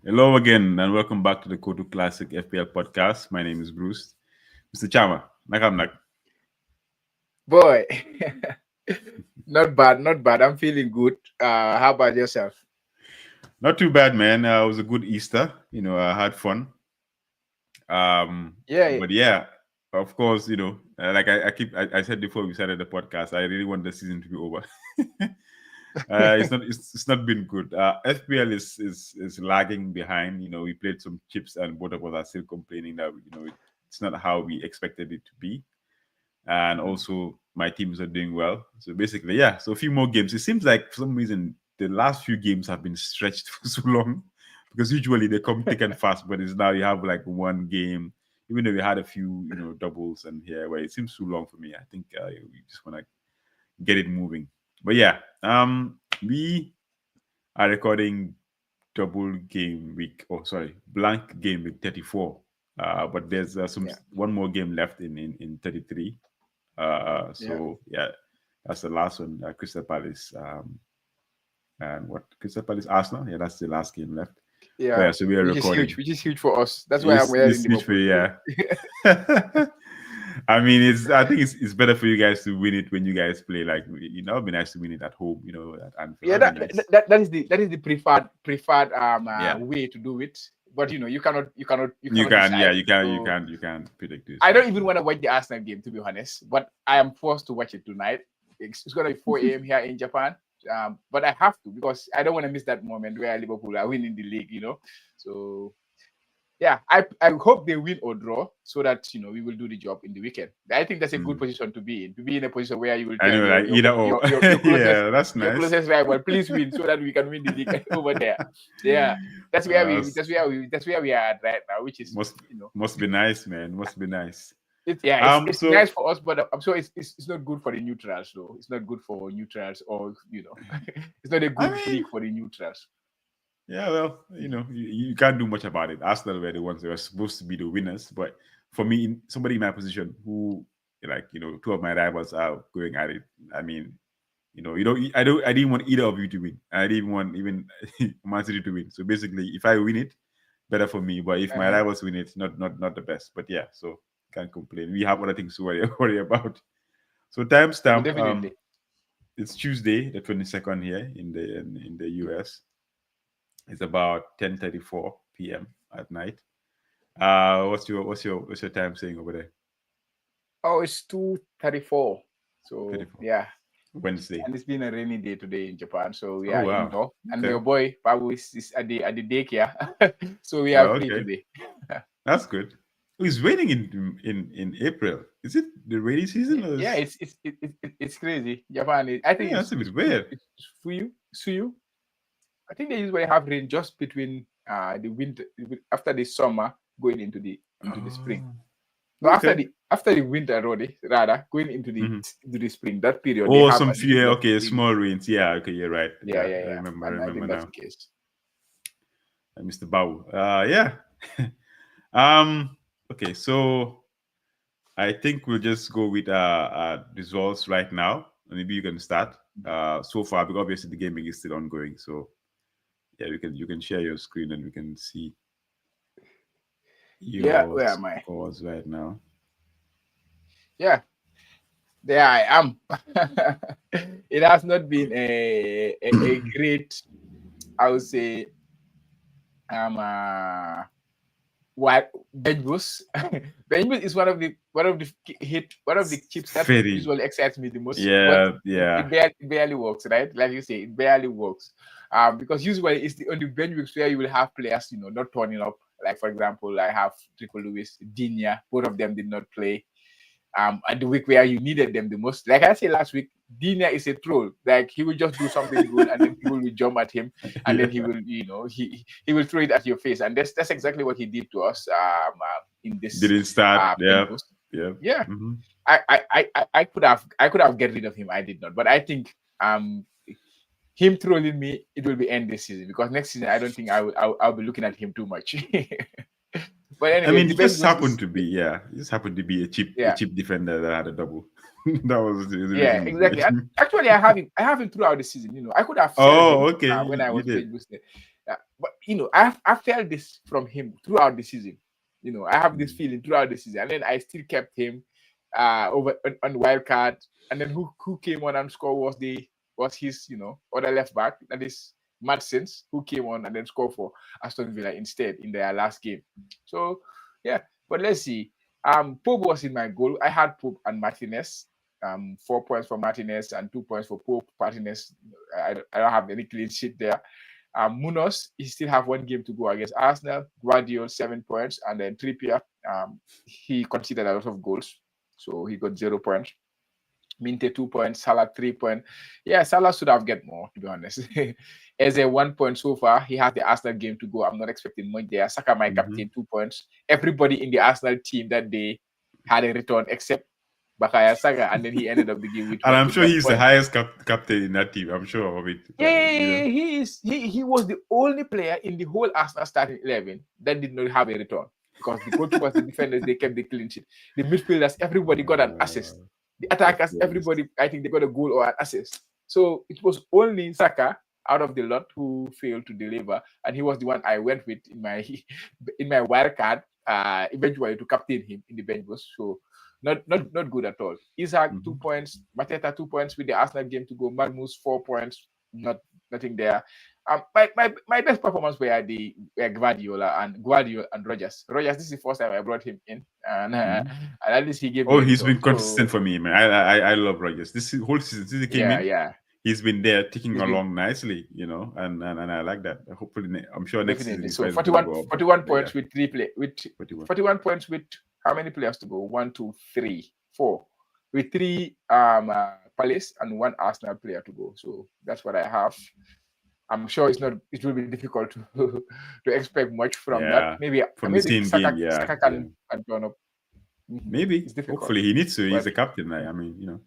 Hello again, and welcome back to the Kotu Classic FPL podcast. My name is Bruce. Mr. Chama, Nakamnak. Boy, not bad, not bad. I'm feeling good. How about yourself? Not too bad, man. It was a good Easter. I had fun. Yeah, But yeah, of course, like I said before we started the podcast, I really want the season to be over. It's not been good. FPL is lagging behind. We played some chips, and both of us are still complaining that it's not how we expected it to be. And also my teams are doing well. So basically, yeah. So a few more games. It seems like for some reason the last few games have been stretched for so long because usually they come thick and fast, but it's now you have like one game. Even though we had a few, doubles and here, where it seems too long for me. I think we just want to get it moving. But yeah, we are recording double game week. Oh, sorry, blank game week 34. But there's yeah, one more game left in 33. yeah, So yeah, that's the last one. Crystal Palace and what Crystal Palace Arsenal. Yeah, that's the last game left. But yeah. yeah, so we are Which is huge. recording. Which is huge for us. That's why I'm wearing It's huge for Liverpool you, today. yeah. I mean, I think it's better for you guys to win it when you guys play. Like, it'd be nice to win it at home. At Anfield. Yeah, That'd be nice. that is the preferred Yeah, way to do it. But you you cannot can. Yeah, decide. you So can. You can predict this. I don't even want to watch the Arsenal game, to be honest. But I am forced to watch it tonight. It's gonna be 4 a.m. here in Japan. But I have to because I don't want to miss that moment where Liverpool are winning the league. So yeah, I hope they win or draw so that we will do the job in the weekend. I think that's a good Mm. position to be in a position where you will I tell know, your like your either your or. your, your closest Yeah, that's your nice. closest rival, please win so that we can win the league over there. Yeah, that's where Uh, we are at right now, which is must must be nice, man. Must be nice. it's So nice for us, but I'm sure it's not good for the neutrals though. It's not good for neutrals or it's not a I good mean, league for the neutrals. yeah, well, you can't do much about it. Arsenal were the ones that were supposed to be the winners, but for me, somebody in my position who, like, two of my rivals are going at it. I mean, I didn't want either of you to win. I didn't want even Man City to win. So basically, if I win it, better for me. But if my Uh-huh. rivals win it, not the best. But yeah, so can't complain. We have other things to worry about. So Well, timestamp. definitely. It's Tuesday, the 22nd here in the US. It's about 10:34 p.m. at night. What's your time saying over there? Oh, it's 2:34. So 34 yeah, Wednesday. and it's been a rainy day today in Japan. So we Oh are wow. indoor, and Okay. your boy Babu is at the daycare, so we are Oh, free okay. today. That's good. Oh, it's raining in April. Is it the rainy season or Yeah, is it's crazy. Japan, I think yeah, that's a bit weird. it's Fuyu. I think they usually have rain just between the winter after the summer going into the spring. Oh, No, okay. after the winter already, rather going Hmm. into the spring. That period they Oh, have some a little few. bit of Okay, rain. small rains. Yeah. Okay, you're right. Yeah, Yeah, yeah, I yeah. remember. I And I remember think that's now. the case. Mr. Bao. Yeah. um. Okay, so I think we'll just go with results right now. Maybe you can start. So far, because obviously the gaming is still ongoing. So yeah, you can share your screen and we can see Yeah, your where am I? scores right now. Yeah, there I am. It has not been a great, I would say, what bench boost. Bench boost is one of the chips that Very. usually excites me the most, but Yeah. Yeah. it barely works, right? Like you say, it barely works. Because usually it's the only bench boost where you will have players, not turning up. Like for example, I have Triple Lewis, Dinya, both of them did not play. At the week where you needed them the most. Like I said last week, Dina is a troll. Like he will just do something good and then people will jump at him and Yeah. then he will, he will throw it at your face. And that's exactly what he did to us in this Didn't start. bench Yeah. boost. Yeah. Yeah. Hmm. I could have get rid of him. I did not. But I think him trolling me, it will be end this season because next season I don't think I'll be looking at him too much. But I anyway, mean, the he bench just boost happened is to be, yeah, he just happened to be a yeah. cheap defender that had a double. That was the Yeah, reason he's exactly. And making. actually, I have him throughout the season. I could have sell him Oh, okay, when you, I you was did. playing boosted. Yeah, but I felt this from him throughout the season. I have this Mm. feeling throughout the season, and then I still kept him over on wild card. And then who came on and scored was his other left back, that is Madsen's, who came on and then scored for Aston Villa instead in their last game. So yeah, but let's see. Pope was in my goal. I had Pope and Martinez. 4 points for Martinez and 2 points for Pope. Martinez, I don't have any clean sheet there. Munoz, he still have one game to go against Arsenal. Guardiola 7 points, and then Trippier, he conceded a lot of goals, so he got 0 points. Minte 2 points, Salah 3 points. Yeah, Salah should have get more, to be honest. As a 1 point so far, he has the Arsenal game to go. I'm not expecting much there. Saka, my captain, 2 points. Everybody in the Arsenal team that day had a return except Bakaya Saka, and then he ended up the game with And I'm with sure one he's the point. highest captain in that team. I'm sure of it. Yeah, he is. He was the only player in the whole Arsenal starting 11 that did not have a return, because the Kotu was the defenders, they kept the clean sheet. The midfielders, everybody got an assist. The Of attackers, course. everybody, I think they got a goal or an assist. So it was only Saka out of the lot who failed to deliver, and he was the one I went with in my wild card. Eventually to captain him in the bench boost. So not good at all. Isaac 2 points, Mateta 2 points with the Arsenal game to go. Malmus 4 points, nothing there. My best performance were Guardiola and Rogers. Rogers, this is the first time I brought him in, and at least he gave Oh, me a he's return. been consistent for me, man. I love Rogers. This whole season since he came in, Yeah, he's been there, ticking he's been along nicely, and I like that. Hopefully, I'm sure next season definitely. his So price is gonna 41, go up. 41 But yeah, points with 41. 41 points with how many players to go? 1, 2, 3, 4. With 3 Palace and 1 Arsenal player to go. So that's what I have. I'm sure it will be difficult to to expect much from that. Yeah, Maybe from the same game, Saka yeah. can turn up. Maybe. It's difficult, Hopefully, he needs to. He's but the captain. I mean,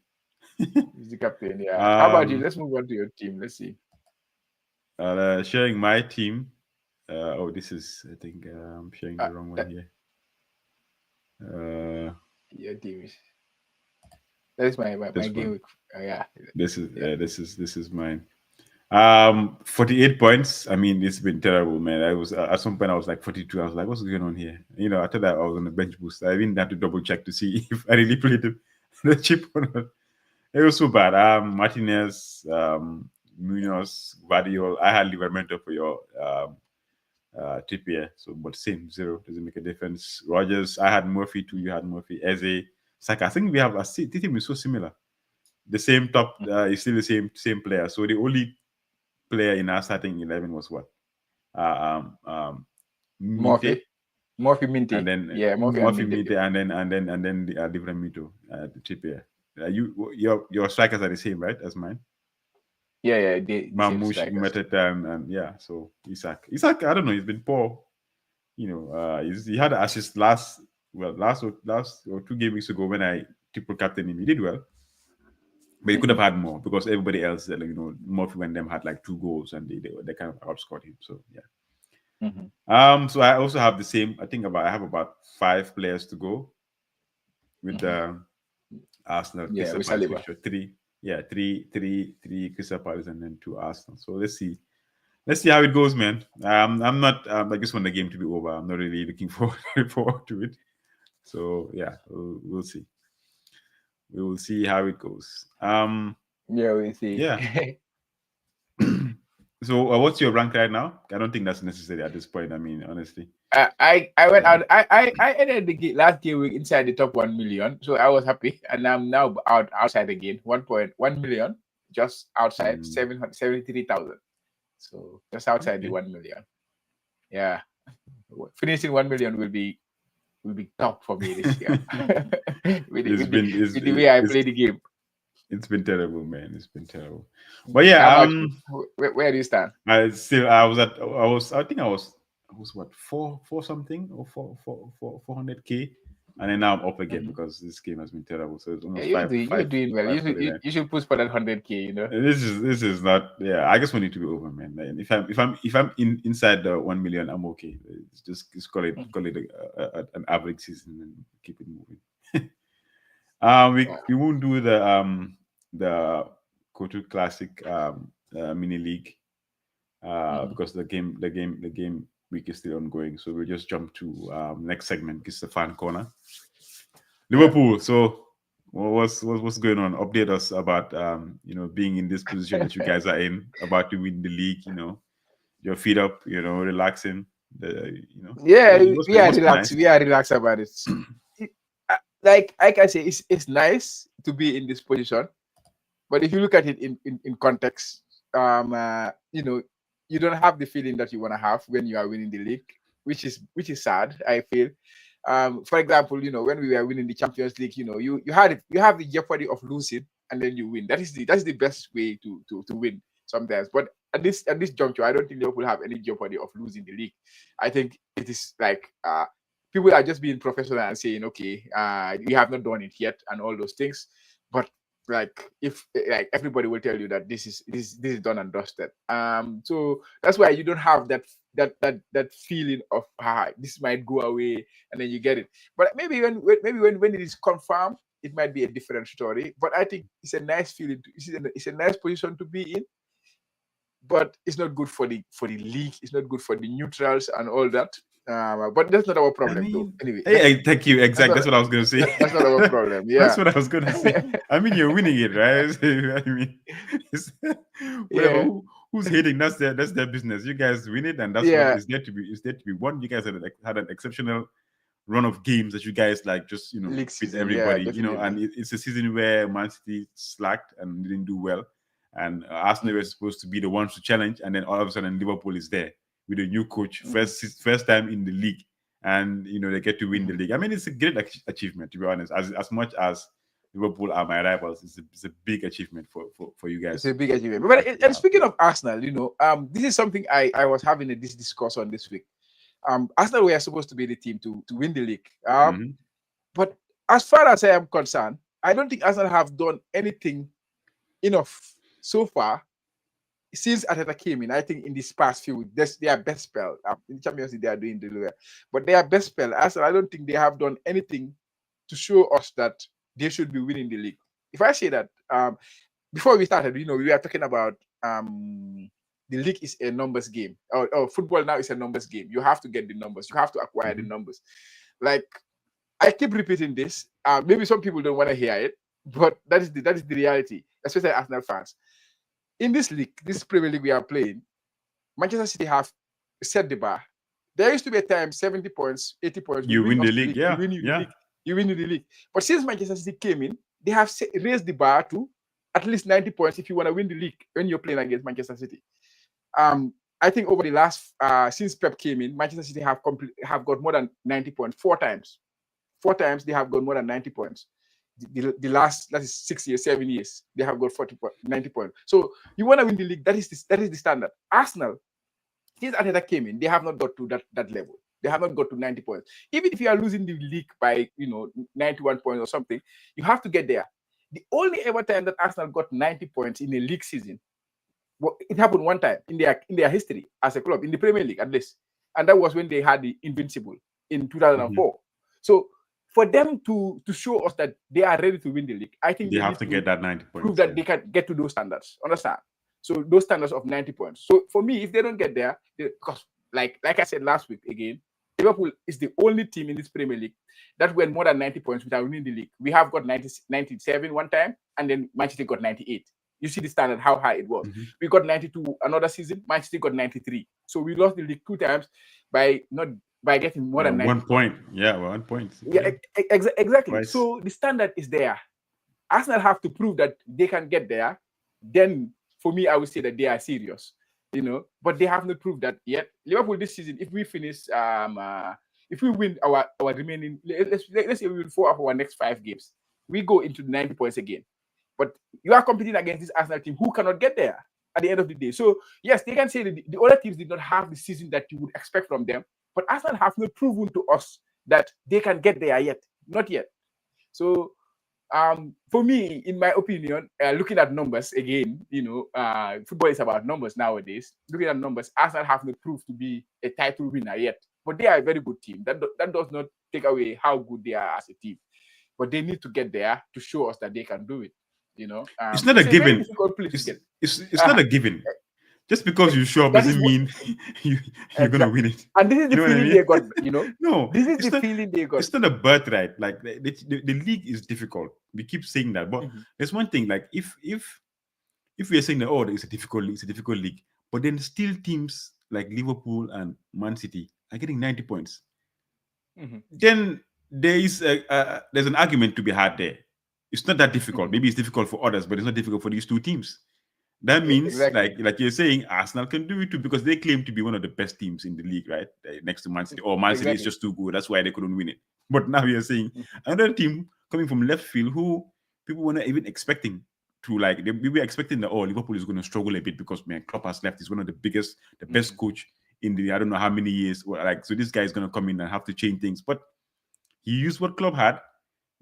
he's the captain. Yeah. How about you? um, Let's move on to your team. Let's see. sharing my team. Oh, this is. I think I'm sharing the wrong one That here. Uh, your team is that is my this game one. week. Yeah. This is Yeah. this is mine. 48 points. I mean, it's been terrible, man. I was at some point I was like 42. I was like, what's going on here? I thought that I was on the bench boost. I didn't have to double check to see if I really played the chip or not. It was so bad. Martinez, Munoz, Guardiola. I had Livramento for your Trippier. So, but same zero doesn't make a difference. Rogers, I had Murphy too. You had Murphy. Eze, Saka. I think we have the team is so similar. The same top is still the same player. So the only player in our starting 11 was what? Minte, Murphy. Murphy and Minty. then Yeah, Murphy and Murphy Minty. Minte, and then the Livramento, the Trippier. Your strikers are the same, right, as mine? Yeah, the same Mamush, strikers. Mateta, and yeah. So Isaac, I don't know. He's been poor. He had an assist last or 2 games ago when I triple captain him. He did well, but he could have had more because everybody else, Murphy and them had like 2 goals and they kind of outscored him. So yeah. Mm-hmm. So I also have the same. I have about 5 players to go with Mm-hmm. the Arsenal, Yeah, Crystal with Palace Saliba. fixture. Three Crystal Palace and then 2 Arsenal. So let's see how it goes, man. I'm not. I just want the game to be over. I'm not really looking forward to it. So yeah, we'll see. We will see how it goes. Yeah, we see. Yeah. So what's your rank right now? I don't think that's necessary at this point. I mean, honestly. I went out. I ended the last game week inside the top 1 million, so I was happy, and I'm now outside again. 1.1 million, just outside Mm, 773,000. So just outside the okay. 1 million. Yeah, finishing 1 million will be tough for me this year. with the, it's with the been it's, with the way I it's play the game. it's been terrible, man. It's been terrible. But yeah, How about you? Where do you stand? I think I was what, four something, or 400K, and then now I'm up again Mhm. because this game has been terrible. So it's Yeah, almost five you're five doing well. five forty nine. You should push for that 100K. And this is not, yeah. I just want it to be over, man. Like, if I'm inside the 1 million, I'm okay. Just call it an average season and keep it moving. We won't do the Kotu Classic mini league. because the game week is still ongoing. So we'll just jump to next segment. It's the fan corner. Yeah. Liverpool. So what's going on? Update us about being in this position that you guys are in, about to win the league. Your feet up. Relaxing. Yeah, It was nice. we are relaxed about it. Like I can say, it's nice to be in this position, but if you look at it in context, you don't have the feeling that you want to have when you are winning the league, which is sad, I feel. For example, when we were winning the Champions League, you have the jeopardy of losing and then you win. That's the best way to win sometimes. But at this juncture, I don't think Liverpool have any jeopardy of losing the league. I think it is like people are just being professional and saying, okay, we have not done it yet and all those things. But like if like everybody will tell you that this is done and dusted. So that's why you don't have that feeling of this might go away and then you get it. But maybe when it is confirmed, it might be a different story. But I think it's a nice feeling. It's a nice position to be in. But it's not good for the league. It's not good for the neutrals and all that. But that's not our I problem, though. mean, Anyway, hey, thank you. Exactly. That's what I was going to say. that's not our problem. That's Yeah, what I was going to say. I mean, you're winning it, right? I mean, it's, whatever. yeah, Who's hating? That's their business. You guys win it, and that's what yeah. is there to be. Is there to be won. You guys had an exceptional run of games that you guys like just League beat season. Yeah, everybody. And definitely. it's a season where Man City slacked and didn't do well, and Arsenal were Mhm. supposed to be the ones to challenge, and then all of a sudden Liverpool is there with a new coach, Mhm. first time in the league, and they get to win the Mhm. league. I mean, it's a great achievement, to be honest. As much as Liverpool are my rivals, it's a big achievement for you It's guys a big achievement. to But actually and have. speaking Yeah. of Arsenal, this is something I was having this discussion this week. Arsenal were supposed to be the team to win the league. Hmm. But as far as I am concerned, I don't think Arsenal have done anything enough so far since Ateta came in. I think in this past few weeks, that's their best spell. In the Champions League, they are doing the well. But their best spell, Arsenal, I don't think they have done anything to show us that they should be winning the league. If I say that, before we started, we were talking about the league is a numbers game. Or football now is a numbers game. You have to get the numbers. You have to acquire the Hmm. numbers. Like I keep repeating this. Maybe some people don't want to hear it, but that is the reality, especially Arsenal fans. In this league, this Premier League we are playing, Manchester City have set the bar. There used to be a time 70 points, 80 points will You win win us the the league, league, will yeah, win you the yeah. league, you win the league. But since Manchester City came in, they have raised the bar to at least 90 points if you want to win the league when you're playing against Manchester City. I think over the last since Pep came in, Manchester City have got more than 90 points 4 times. 4 times they have got more than 90 points. The last, that is 6 years, 7 years, they have got 90 points. So you want to win the league, that is the standard. Arsenal, since Arteta came in, they have not got to that level. They have not got to 90 points. Even if you are losing the league by 91 points or something, you have to get there. The only ever time that Arsenal got 90 points in a league season, well, it happened one time in their history as a club, in the Premier League at least. And that was when they had the Invincible in Hmm. 2004. So for them to show us that they are ready to win the league, I think They they have need to to get that 90 prove points. that Yeah. they can get to those standards. Understand? So those standards of 90 points. So for me, if they don't get there, because like I said last week again, Liverpool is the only team in this Premier League that went more than 90 points without winning the league. We have got 97 one time, and then Manchester got 98. You see the standard, how high it was. Hmm. We got 92 another season, Manchester got 93. So we lost the league 2 times by getting more than 90 1 points. point. Yeah, 1 point. Yeah, Yeah, exactly. twice. So the standard is there. Arsenal have to prove that they can get there. Then, for me, I would say that they are serious, but they have not proved that yet. Liverpool this season, if we win our remaining, let's say we win 4 of our next 5 games, we go into 90 points again. But you are competing against this Arsenal team who cannot get there at the end of the day. So yes, they can say that the other teams did not have the season that you would expect from them, but Arsenal have not proven to us that they can get there yet, not yet. So for me, in my opinion, looking at numbers again, football is about numbers nowadays. Looking at numbers, Arsenal have not proved to be a title winner yet, but they are a very good team. That does not take away how good they are as a team, but they need to get there to show us that they can do it. It's not a It's a very given. difficult place to It's get. it's not Uh, a given. Just because you show up That is doesn't what mean you're gonna exactly. win it. And this is You the know what I feeling mean? they got. No, This is it's the not. feeling they got. It's not a birthright. Like the league is difficult. We keep saying that, but Mhm. there's one thing. Like if we are saying that it's a it's a difficult league, but then still teams like Liverpool and Man City are getting 90 points, Mhm. then there's an argument to be had there. It's not that difficult. Mhm. Maybe it's difficult for others, but it's not difficult for these two teams. That means, Exactly. like you're saying, Arsenal can do it too because they claim to be one of the best teams in the league, right? Next to Man City, or Man City is Exactly. just too good. That's why they couldn't win it. But now you're saying Mhm. another team coming from left field who people were not even expecting to like. We were expecting that Liverpool is going to struggle a bit because man, Klopp has left. He's one of the biggest, the best Mhm. coach in the I don't know how many years. Like so, this guy is going to come in and have to change things. But he used what Klopp had,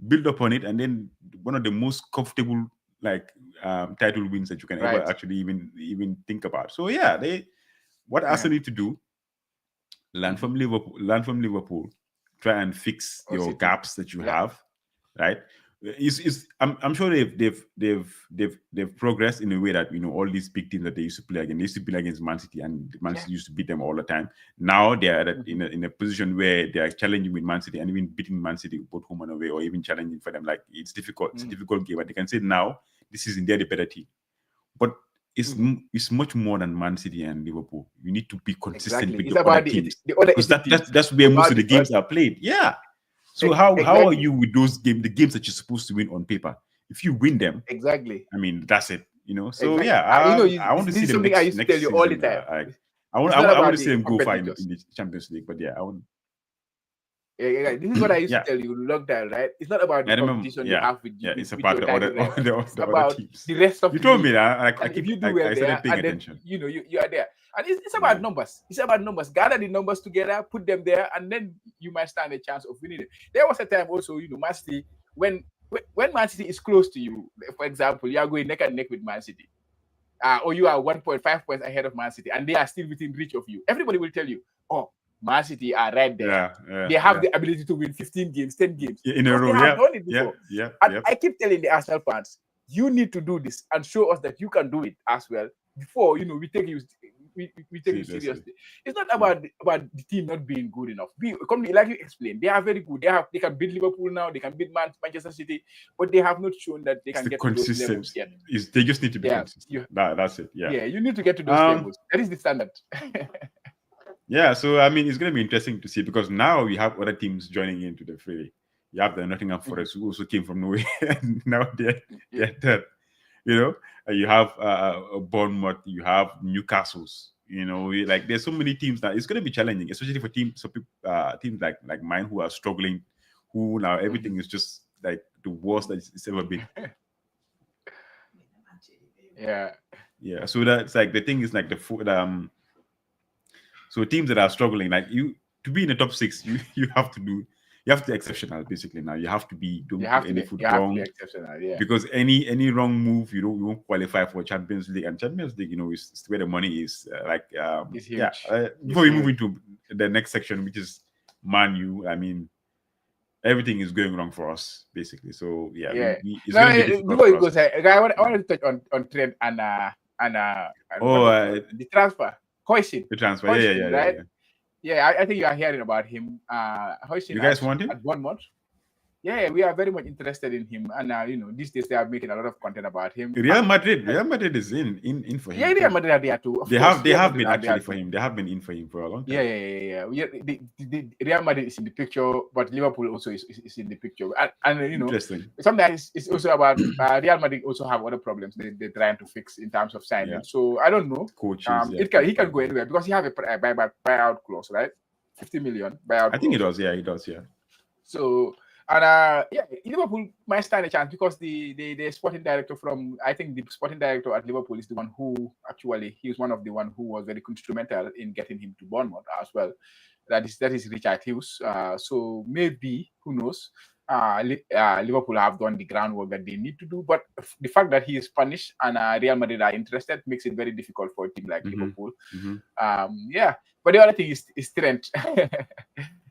build upon it, and then one of the most comfortable like title wins that you can ever Right. actually even think about. So yeah, they what Yeah. Arsenal need to do, Mhm. learn from Liverpool, try and fix Or your City. gaps that you Yeah. have, right? I'm sure they've progressed in a way that all these big teams that they used to play against, they used to play against Man City, and Man Yeah. City used to beat them all the time. Now they are Mhm. in a position where they are challenging with Man City and even beating Man City both home and away, or even challenging for them. Like it's difficult. It's a Mhm. difficult game, but they can say now this is they're the better team. But Mhm. it's much more than Man City and Liverpool. You need to be consistent Exactly. with It's the other about teams the other because 18 teams. that's where most About of the the games are played. Yeah. So how are exactly. you with those games, the games that you're supposed to win on paper? If you win them, Exactly. I mean that's it. So Exactly. yeah, I want to This see is them something I used to tell next you all the season. time. I It's not want about to see the them go far competitors. in the Champions League. But yeah, I want. This is what I used to Yeah, tell you long time, right? It's not about the I remember. competition you Yeah, have yeah, it's with about your the other title rivals. It's the other about teams. the rest of You the told me league. that. I And if keep you do well I there, started paying and then attention. you are there. And it's about Yeah, numbers. It's about numbers. Gather the numbers together, put them there, and then you might stand a chance of winning it. There was a time also, Man City, when Man City is close to you, for example, you are going neck and neck with Man City. Or you are 1.5 points ahead of Man City, and they are still within reach of you. Everybody will tell you, oh, Man City are right there. yeah, They have yeah. the ability to win 15 games, 10 games, In a because they row. have Yeah, done it yeah, before. yeah, And yeah. I keep telling the Arsenal fans, you need to do this and show us that you can do it as well before we take you we take you Seriously. seriously. It's not Yeah. about the team not being good enough. Like you explained, they are very good. They can beat Liverpool now, they can beat Manchester City, but they have not shown that they It's can the get to those levels consistency. yet. Is they just need to be Yeah, consistent. That's it. Yeah. you need to get to those Um. levels. That is the standard. Yeah. So I mean, it's gonna be interesting to see because now we have other teams joining into the fray. You have the Nottingham Mhm. Forest who also came from nowhere, and now Yeah. they're third. You know, you have Bournemouth, you have Newcastle's. Like there's so many teams that it's gonna be challenging, especially for teams like mine who are struggling, who now Mhm. everything is just like the worst that it's ever been. Yeah. Yeah, so that's like the thing is like so teams that are struggling, like you to be in the top six, you have to be exceptional basically. Now you have to be don't do any foot You have to be wrong exceptional. Yeah. because any wrong move you won't qualify for Champions League, and Champions League is where the money is. It's Yeah. huge. It's Before we move huge. into the next section, which is Man U, I mean everything is going wrong for us basically. So yeah, Yeah. it's Now, going to be difficult before for you us. go, say, I want to touch on trend and what Oh, do you call it? The transfer. Hoisin. the transfer. Yeah, yeah, Hoisin, yeah, yeah, right? yeah. Yeah, I think you are hearing about him. Hoisin You guys want him? at Bournemouth. Yeah, we are very much interested in him, and these days they are making a lot of content about him. Real Madrid is in for him Yeah, Real too. Madrid are there too. Of They course, have Real Madrid been are there actually for too. him. They have been in for him for a long Yeah, time. the Real Madrid is in the picture, but Liverpool also is in the picture. And Interesting. sometimes it's also about Real Madrid also have other problems they're trying to fix in terms of signing. Yeah. So I don't know. Coaches, yeah, He can go anywhere because he have a buyout clause, right? 50 million buyout I think it clause. does. Yeah, it does. Yeah. So and Liverpool might stand a chance because the sporting director I think the sporting director at Liverpool is the one who actually he was one of the one who was very instrumental in getting him to Bournemouth as well. That is Richard Hughes. So maybe who knows? Liverpool have done the groundwork that they need to do, but the fact that he is Spanish and Real Madrid are interested makes it very difficult for a team like Liverpool. Yeah, but the other thing is Trent.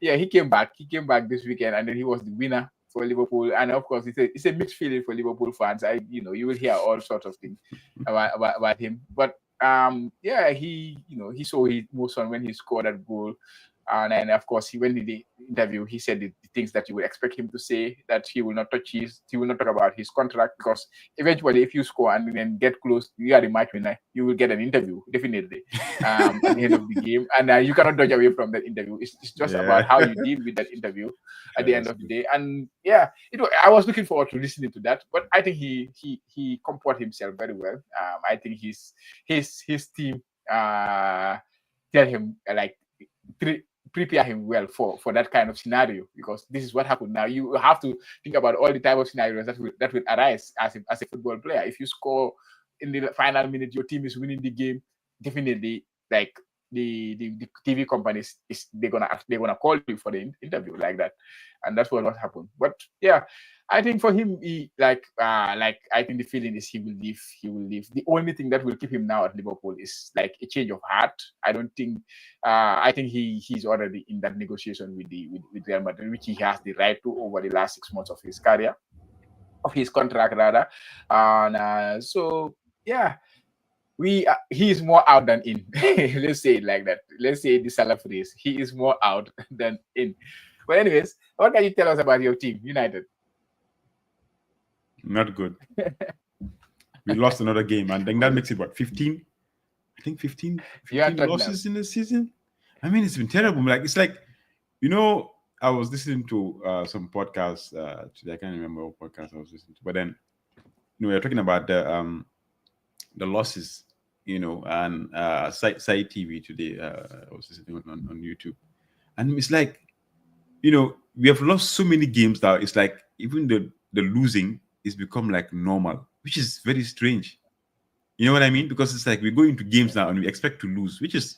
Yeah, he came back. He came back this weekend, and then he was the winner for Liverpool. And of course, it's a mixed feeling for Liverpool fans. You will hear all sorts of things about him. But yeah, he saw his emotion when he scored that goal. And then, of course, he went in the interview. He said the things that you would expect him to say. That he will not talk about his contract, because eventually, if you score and then get close, you are the match winner. You will get an interview definitely at the end of the game, and you cannot dodge away from that interview. It's just about Yeah. how you deal with that interview at Yeah, the end that's of the good. day. And yeah, I was looking forward to listening to that. But I think he comported himself very well. I think his team tell him like prepare him well for that kind of scenario, because this is what happened. Now you have to think about all the type of scenarios that will arise as a football player. If you score in the final minute, your team is winning the game, definitely, like, the TV companies they're gonna call you for the interview like that. And that's what happened. But yeah, I think for him, like I think the feeling is he will leave. He will leave. The only thing that will keep him now at Liverpool is like a change of heart. I don't think. I think he's already in that negotiation with Real Madrid, which he has the right to over the last 6 months of his career, of his contract rather. And so yeah, he is more out than in. Let's say it like that. Let's say the Salah phrase. He is more out than in. But anyways, what can you tell us about your team, United? Not good. We lost another game, and then that makes it what, 15? I think 15, You are 15 Tottenham. losses in the season. I mean, it's been terrible. Like, it's like, you know, I was listening to some podcasts today. I can't remember what podcast I was listening to, but then we were talking about the losses, and side TV today. I was listening on YouTube, and it's like, we have lost so many games that it's like even the losing is become like normal, which is very strange. You know what I mean? Because it's like we go into games now and we expect to lose, which is,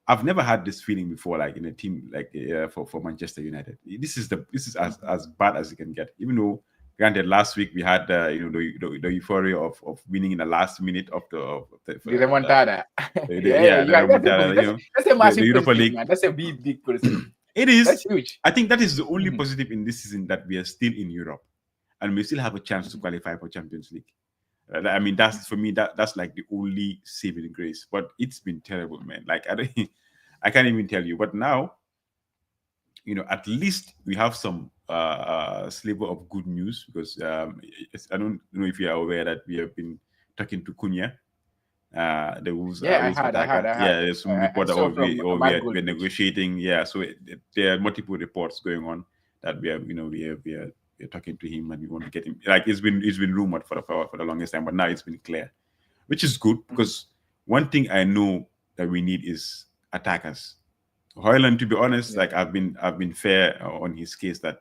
I've never had this feeling before, like in a team like for Manchester United. This is as bad as it can get. Even though, granted, last week we had the euphoria of winning in the last minute of The remontada. Yeah, yeah, the that's a remontada, that's a the massive Europa positive, League. man. That's a big positive. It That's is. huge. I think that is the only Mhm. positive in this season, that we are still in Europe and we still have a chance to Mhm. qualify for Champions League. I mean, that's for me. That's like the only saving grace. But it's been terrible, man. Like, I don't, I can't even tell you. But now, at least we have some sliver of good news, because I don't know if you are aware that we have been talking to Cunha, the Yeah, Wolves I attacker. heard, Yeah, there's some I report that saw oh, from we or we Matt are we're Goldrich. negotiating. Yeah, so there are multiple reports going on that we're talking to him and we want to get him. Like, it's been rumored for the longest time, but now it's been clear, which is good, Mhm. because one thing I know that we need is attackers. Hoyland, to be honest, Yeah. like I've been fair on his case, that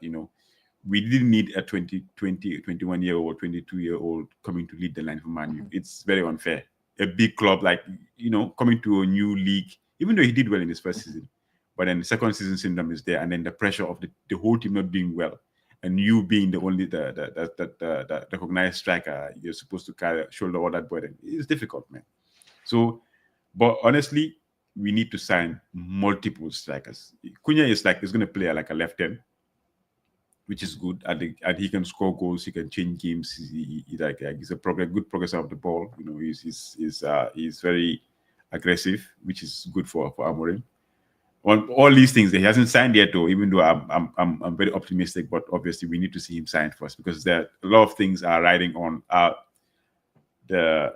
we didn't need a 21-year-old, 22-year-old coming to lead the line for Man U. Mhm. It's very unfair. A big club, like, coming to a new league, even though he did well in his first Mhm. season, but then the second season syndrome is there, and then the pressure of the whole team not doing well, and you being the only the recognized striker, you're supposed to carry shoulder all that burden. It's difficult, man. So, but honestly, we need to sign multiple strikers. Cunha is going to play like a left end, which is Mhm. good. And he can score goals. He can change games. He's a good progressor of the ball. He's very aggressive, which is good for Amorim. On all these things, he hasn't signed yet, though. Even though I'm very optimistic, but obviously we need to see him sign first, because there a lot of things are riding on the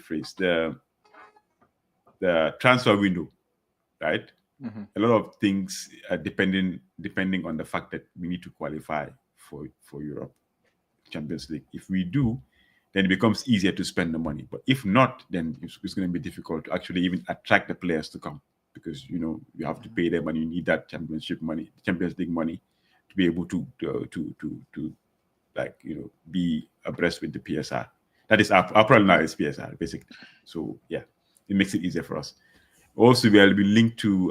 phrase the transfer window, right? Mhm. A lot of things are depending on the fact that we need to qualify for Europe Champions League. If we do, then it becomes easier to spend the money. But if not, then it's going to be difficult to actually even attract the players to come, because you have to Mhm. pay them and you need that championship money, Champions League money, to be able to like be abreast with the PSR. That is our problem now is PSR basically. So yeah, it makes it easier for us. Also, we'll be linked to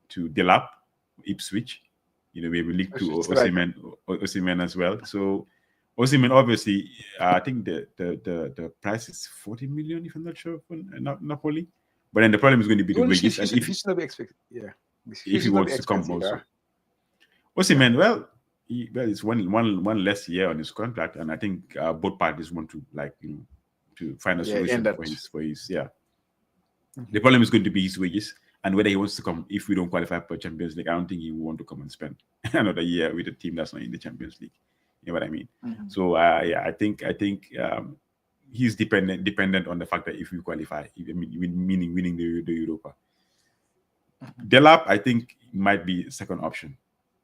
Delap, Ipswich. We will link to Striker. Osimhen as well. So Osimhen, obviously, I think the price is 40 million, if I'm not sure, for Napoli. But then the problem is going to be the Well, wages, and he should not be expected. Yeah, he if he should not be wants to come expensive. also. Yeah. Osimhen, well, it's one less year on his contract, and I think both parties want to, like, to find a Yeah, and solution that. for his yeah. The problem is going to be his wages and whether he wants to come. If we don't qualify for Champions League, I don't think he will want to come and spend another year with a team that's not in the Champions League. You know what I mean? So yeah, I think he's dependent on the fact that if we qualify, meaning winning the Europa. Delap, I think, might be second option,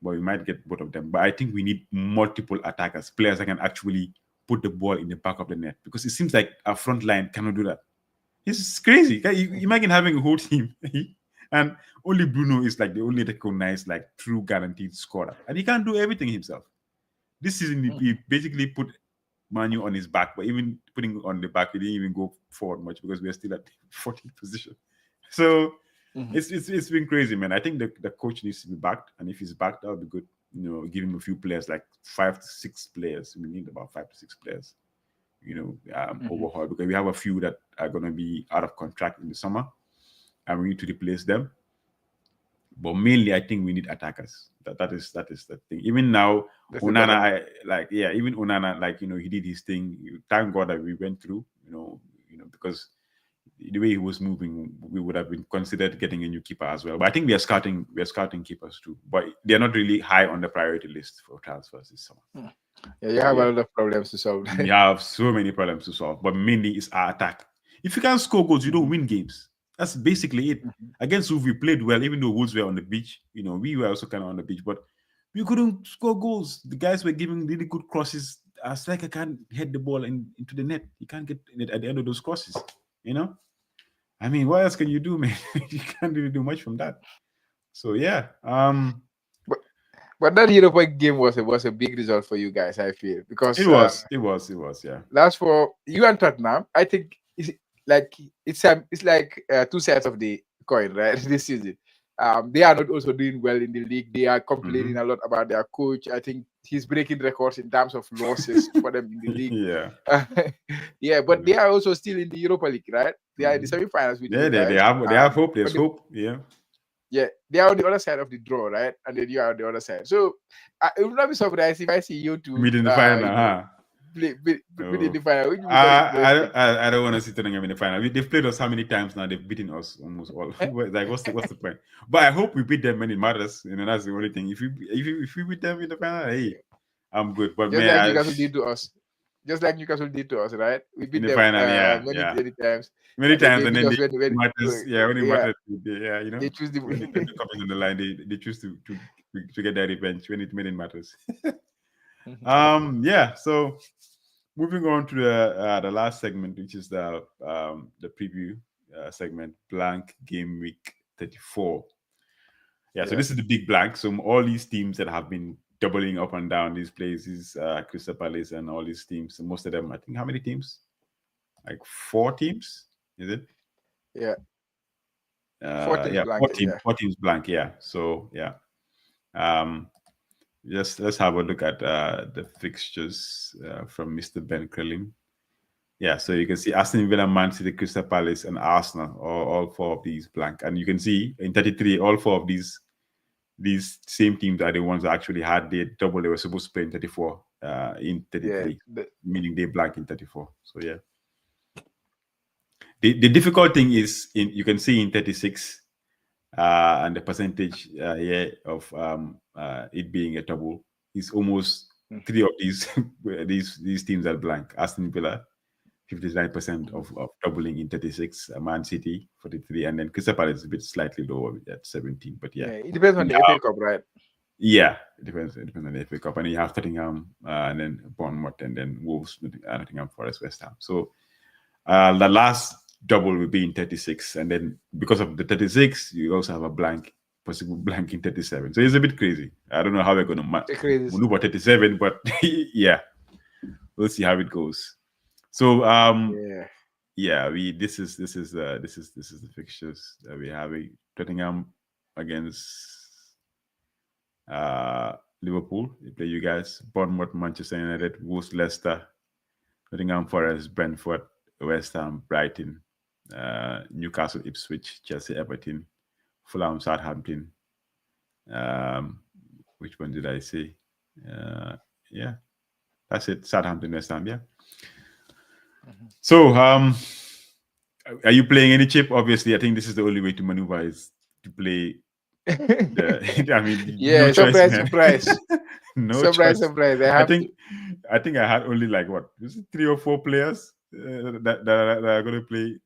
but we might get both of them. But I think we need multiple attackers, players that can actually put the ball in the back of the net, because it seems like our front line cannot do that. It's crazy. You imagine having a whole team, and only Bruno is like the only recognized like true guaranteed scorer, and he can't do everything himself. This season, he basically put Manu on his back, but even putting on the back, we didn't even go forward much because we're still at 14th position. So it's been crazy, man. I think the coach needs to be backed, and if he's backed, that would be good. You know, give him a few players, like 5 to 6 players. We need about 5 to 6 players. You know, overhaul, because we have a few that are going to be out of contract in the summer, and we need to replace them. But mainly, I think we need attackers. That is the thing. Even now, That's Onana, even Onana, like, you know, he did his thing. Thank God that we went through. Because the way he was moving, we would have been considered getting a new keeper as well. But I think we are scouting keepers too. But they're not really high on the priority list for transfers this summer. Yeah, you have a lot of problems to solve. We have so many problems to solve, but mainly it's our attack. If you can't score goals, you don't win games. That's basically it. Against Wolves, we played well, even though Wolves were on the beach. You know, we were also kind of on the beach, but we couldn't score goals. The guys were giving really good crosses. A striker can't head the ball into the net. He can't get it at the end of those crosses. You know, I mean, what else can you do, man? You can't really do much from that. So yeah, But that Europa game was a big result for you guys, I feel, because it was, yeah. Last for you and Tottenham, I think it's like two sides of the coin, right? This season, they are not also doing well in the league. They are complaining a lot about their coach. I think he's breaking records in terms of losses for them in the league. Yeah, yeah, but they are also still in the Europa League, right? They are in the semifinals with you guys. They have hope. There's hope. Yeah, they are on the other side of the draw, right? And then you are on the other side. So it would not be surprised if I see you two meet in the final, meet in the final. I don't want to see Tottenham in the final. They've played us how many times now? They've beaten us almost all. Like, what's the point? But I hope we beat them when it matters. You know, that's the only thing. If we beat them in the final, hey, I'm good. But just like Newcastle did to us. Just like Newcastle did to us, right? We beat in the them final, many times. Many times, and then when it matters. When it matters, you know, they choose the copies on the line. They choose to get their revenge when it matters. So moving on to the last segment, which is the preview segment, blank game week 34. So this is the big blank. So all these teams that have been doubling up and down these places, Crystal Palace and all these teams, most of them, I think, how many teams? Like 4 teams, is it? Yeah. 4 teams blank. Yeah. So yeah. Let's have a look at the fixtures from Mr. Ben Krelin. Yeah, so you can see Aston Villa, Man City, Crystal Palace, and Arsenal, all 4 of these blank. And you can see in 33, all 4 of these same teams are the ones that actually had the double they were supposed to play in 34 in 33, meaning they blank in 34. So yeah. The difficult thing is you can see in 36 and the percentage of it being a double is almost 3 of these these teams are blank. Aston Villa, 59% of doubling in 36, Man City 43, and then Crystal Palace is a bit slightly lower at 17. But yeah, it depends on the FA Cup, right? Yeah, it depends on the FA Cup, and you have Tottenham, and then Bournemouth, and then Wolves, Nottingham Forest, West Ham. So the last double will be in 36, and then because of the 36, you also have a possible blank in 37. So it's a bit crazy. I don't know how we're going to maneuver 37, but yeah, we'll see how it goes. So this is the fixtures that we have. Tottenham against Liverpool. They play you guys. Bournemouth, Manchester United, Wolves, Leicester, Nottingham Forest, Brentford, West Ham, Brighton, Newcastle, Ipswich, Chelsea, Everton, Fulham, Southampton. Which one did I say? That's it. Southampton, West Ham. Yeah. So Are you playing any chip? Obviously, I think this is the only way to maneuver is to play the. I mean, no Yeah, choice, surprise, man. surprise. No Surprise, choice. surprise. I I have to. think, I think I had only like what was it, 3 or 4 players that are going to play.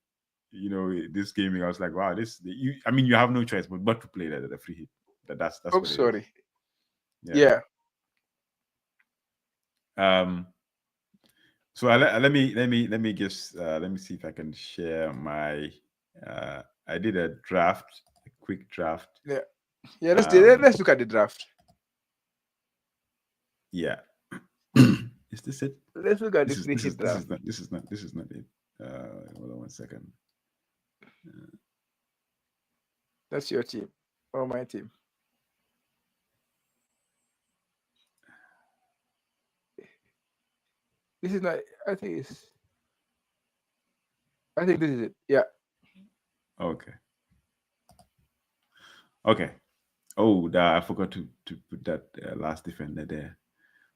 This gaming. I was like, wow, this. I mean, you have no choice but to play the free hit. That's Oh, what it is. sorry. Yeah. Yeah. Um. So let me just let me see if I can share my. I did a draft, a quick draft. Yeah. Yeah. Um. Let's look at the draft. Yeah. Is this it? Let's look at the This is free this hit is this draft. is not this is not this is not it. Hold on one second. That's your team or my team. This is not. I think it's. I think this is it. Yeah. Okay. Okay. Oh, I forgot to put that last defender there.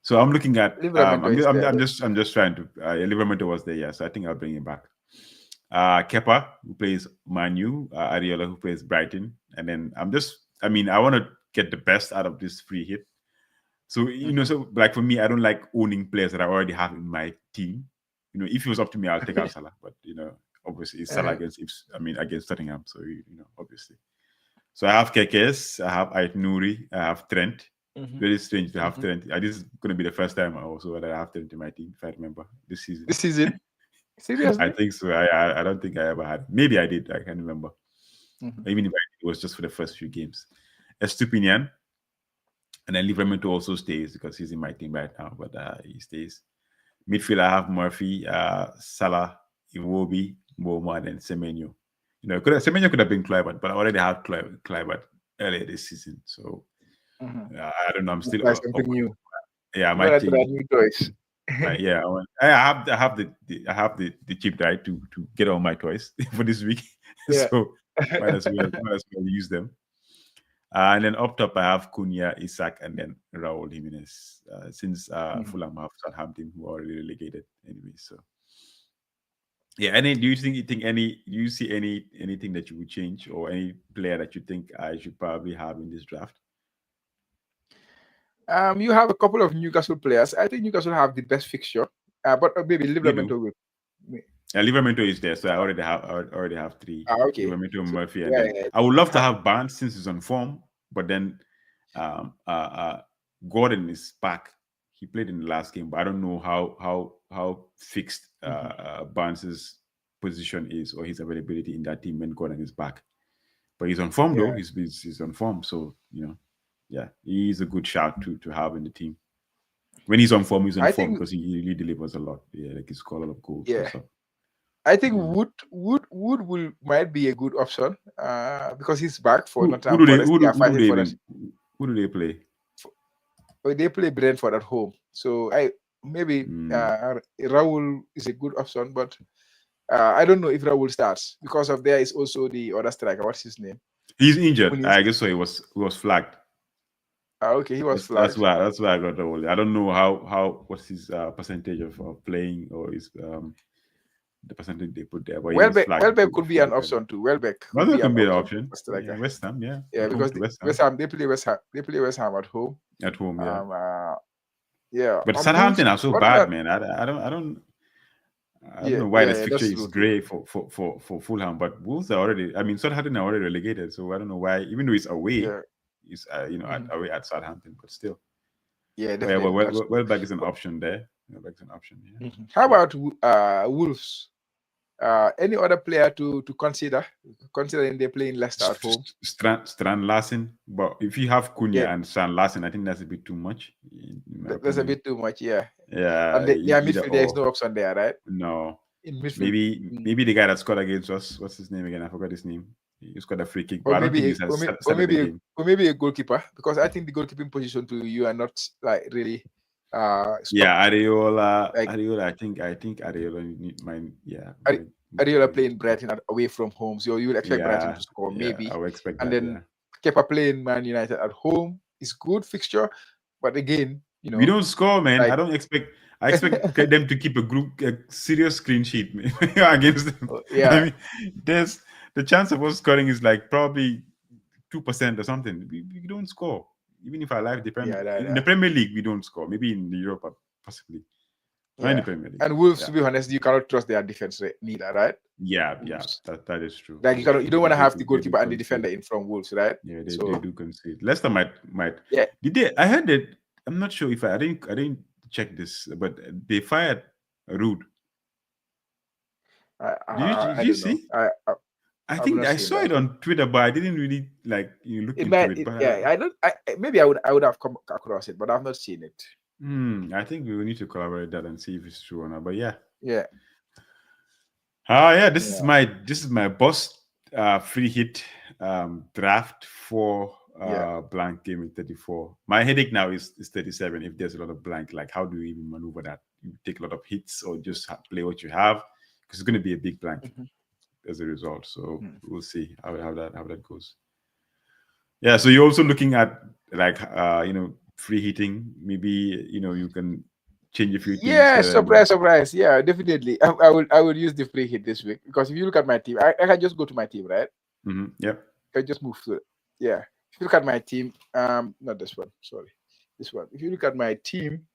So I'm looking at. Livramento is there. I'm just trying to. Livermore was there, yeah. So I think I'll bring him back. Kepa, who plays Manu, Ariola, who plays Brighton, and then I mean, I want to get the best out of this free hit. So so like for me, I don't like owning players that I already have in my team. If it was up to me, I'll take out Salah, but obviously it's Salah against Tottenham, so obviously. So I have Kekes, I have Ait Nouri, I have Trent. Very strange to have Trent. This is going to be the first time also that I have Trent in my team, if I remember this season. This is it. Seriously? I think so. I don't think I ever had. Maybe I did. I can't remember. Even if it was just for the first few games. Estupinian. And then Livramento also stays because he's in my team right now, but he stays. Midfield, I have Murphy, Salah, Iwobi, Mboma, and then Semenyo. Semenyo could have been Kluivert, but I already had Kluivert earlier this season. So I don't know. I'm still something new. Yeah, I You might want to try change. new toys. Yeah, I have the chip drive to get all my toys for this week, Yeah. so might as well use them. And then up top, I have Cunha, Isaac, and then Raul Jimenez. Since Fulham have Southampton, who are already relegated anyway. So yeah. Do you see anything that you would change, or any player that you think I should probably have in this draft? You have a couple of Newcastle players. I think Newcastle have the best fixture, but maybe You do. Livramento will. Livramento is there, so I already have 3. Okay. Livramento, So, Murphy, and then I would love to have Barnes since he's on form, but then Gordon is back. He played in the last game, but I don't know how fixed Barnes's position is or his availability in that team when Gordon is back. But he's on form though. He's on form, so yeah, he's a good shout to have in the team. When he's on form, because he really delivers a lot. Yeah, like he scores a lot of goals. Yeah. And stuff. I think Wood might be a good option because he's back for Nottingham Forest. They are fighting for us. Who do they play? They play Brentford at home. So maybe Raul is a good option, but I don't know if Raul starts because of there is also the other striker. What's his name? He's injured. I guess so. He was flagged. Okay, he was flagged. That's why I got Raul. I don't know how what's his percentage of playing or his the percentage they put there. But Welbeck could be an option too. Welbeck could be an option. Yeah, West Ham, yeah. Yeah, because West Ham they play West Ham at home. At home, yeah. Yeah. But Southampton are so bad, man. I don't know why this fixture is great for Fulham, but Wolves are already. I mean, Southampton are already relegated, so I don't know why. Even though it's away, it's away at Southampton, but still. Yeah, definitely. Welbeck is an option there. Welbeck's an option. Yeah. How about Wolves? Any other player to consider? Considering they're playing Leicester at home. Strand Larsen, but if you have Cunha and Strand Larsen, I think that's a bit too much. That's a bit too much, yeah. Yeah. And their midfield, there is no option there, right? No. In midfield, maybe the guy that scored against us. What's his name again? I forgot his name. He scored a free kick, or maybe a goalkeeper, because I think the goalkeeping position to you are not like really. Areola. I think Areola. Areola playing Brighton away from home, so you would expect Brighton to score, maybe. I would expect and that. Then Kepa playing Man United at home is good fixture, but again, we don't score, man. I don't expect. I expect them to keep a serious clean sheet against them. I Yeah, mean, there's the chance of us scoring is like probably 2% or something. We don't score. Even if our life depends yeah, in the Premier League, we don't score. Maybe in Europe, possibly. Not in the yeah. Premier League. And Wolves, Yeah, to be honest, you cannot trust their defense neither, right? yeah. Wolves. That is true. Like That is you true. don't want to have the They do goalkeeper and the concede. defender in from Wolves, right? Yeah, they So do concede. Leicester might. yeah, Did they? I heard that. I'm not sure if I didn't check this, but they fired Rude. Did I you don't know. see? I I I've think not I seen saw that. it on Twitter, but I didn't really look It into might, it. But yeah. I don't. Maybe I would have come across it, but I've not seen it. I think we will need to collaborate that and see if it's true or not. But yeah, Yeah, yeah. yeah, This is my boss free hit draft for yeah. blank game in 34. My headache now is 37. If there's a lot of blank, like how do you even maneuver that? You take a lot of hits or just play what you have because it's going to be a big blank Mhm, as a result. So mhm. we'll see how that goes. Yeah, so you're also looking at like free hitting. Maybe you can change a few things. Yeah, surprise, surprise. Yeah, definitely. I would use the free hit this week because if you look at my team, I can just go to my team, right? Yep. I just move to it. Yeah. If you look at my team, not this one, sorry, this one. If you look at my team,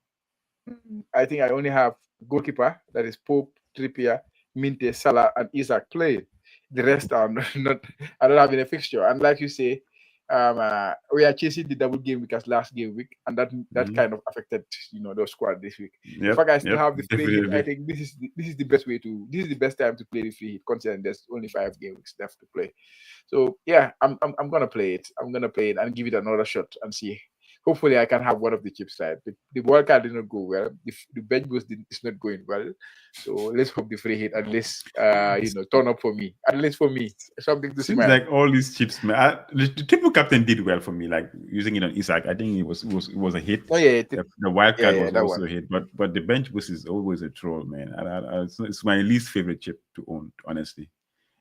I think I only have goalkeeper that is Pope, Trippier, Minte, Salah, and Isaac playing. The rest are not. I don't have any fixture. And like you say, we are chasing the double game week as last game week, and that hmm kind of affected the squad this week. The Yep. fact I still Yep. have the free hit, I Definitely. think this is the best way to. This is the best time to play the free hit, considering there's only 5 game weeks left to play. So yeah, I'm gonna play it. I'm gonna play it and give it another shot and see. Hopefully, I can have one of the chips right. The wild card did not go well. The bench boost is not going well. So let's hope the free hit at least turn up for me. At least for me, something to Seems smile. like all these chips, man. The triple captain did well for me. Like using it on Isaac, I think it was a hit. Oh yeah, The wild yeah, card yeah, was that also one. a hit, but the bench boost is always a troll, man. It's my least favorite chip to own, honestly.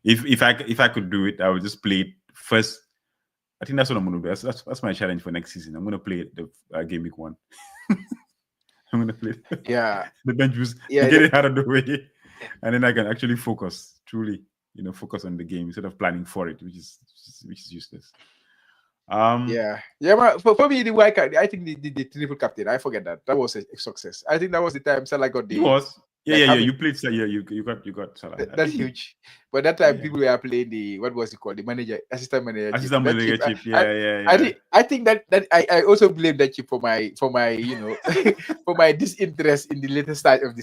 If I could do it, I would just play it first. I think that's what I'm gonna do. That's my challenge for next season. I'm gonna play the game week 1. I'm gonna play Yeah, the bench boost to yeah, get it out of the way, and then I can actually focus truly. Focus on the game instead of planning for it, which is useless. yeah, yeah. But for me, the wild card, I think the triple captain. I forget that was a success. I think that was the time Salah got It the was. Yeah, like yeah, yeah. having You played. Yeah, you got Salah. I that's think. huge. But that time Yeah. people were playing the what was it called? The manager, assistant manager chip. Assistant That chip manager chip. I Yeah, yeah, I yeah. think I think that I also blame that chip for my for my disinterest in the later stage of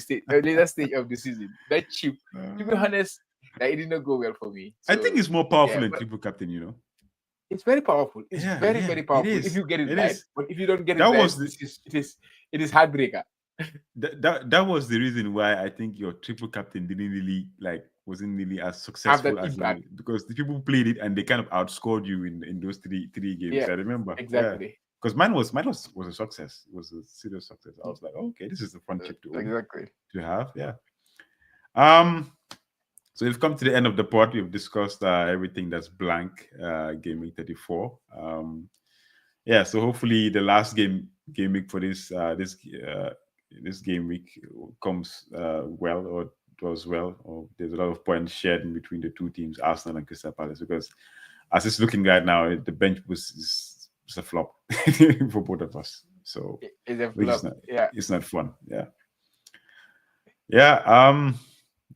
the season. That chip, to be Uh, honest, it did not go well for me. I think So it's more powerful yeah, than but triple captain. it's very powerful. It's Yeah, very, yeah. very It powerful if is. you get it It right. is. But if you don't get That it right, was the it is heartbreaker. that was the reason why I think your triple captain wasn't really as Have successful that as impact. because the people played it and they kind of outscored you in those three games. Yeah, I remember. Yeah. exactly. Because mine was a success. It was a serious success. I was like, okay, this is a fun chip to own Exactly. to have. Yeah. Um. So we've come to the end of the pod. We've discussed everything that's blank. Gaming 34. Yeah. So hopefully the last game week for this game week comes well or does well, or there's a lot of points shared in between the two teams, Arsenal and Crystal Palace, because as it's looking right now, the bench boost is a flop for both of us. So It's a which is flop. not Yeah. it's not fun. Yeah. Yeah.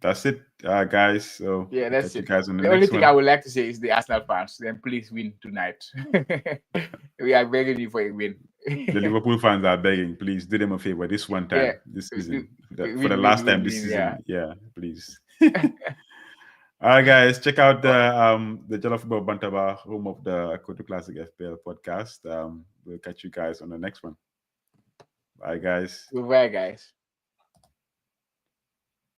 That's it, guys. So Yeah, we'll that's catch you it. guys on the The only next thing I one. would like to say is the Arsenal fans, then please win tonight. We are begging you for a win. The Liverpool fans are begging, please do them a favor this one Yeah, time, this season, for the win, win, last win, time this win. Yeah. season. Yeah, please. All right, guys, check out the Jollof Football Bantaba, home of the Kotu Classic FPL podcast. We'll catch you guys on the next one. Bye, guys. Goodbye, guys.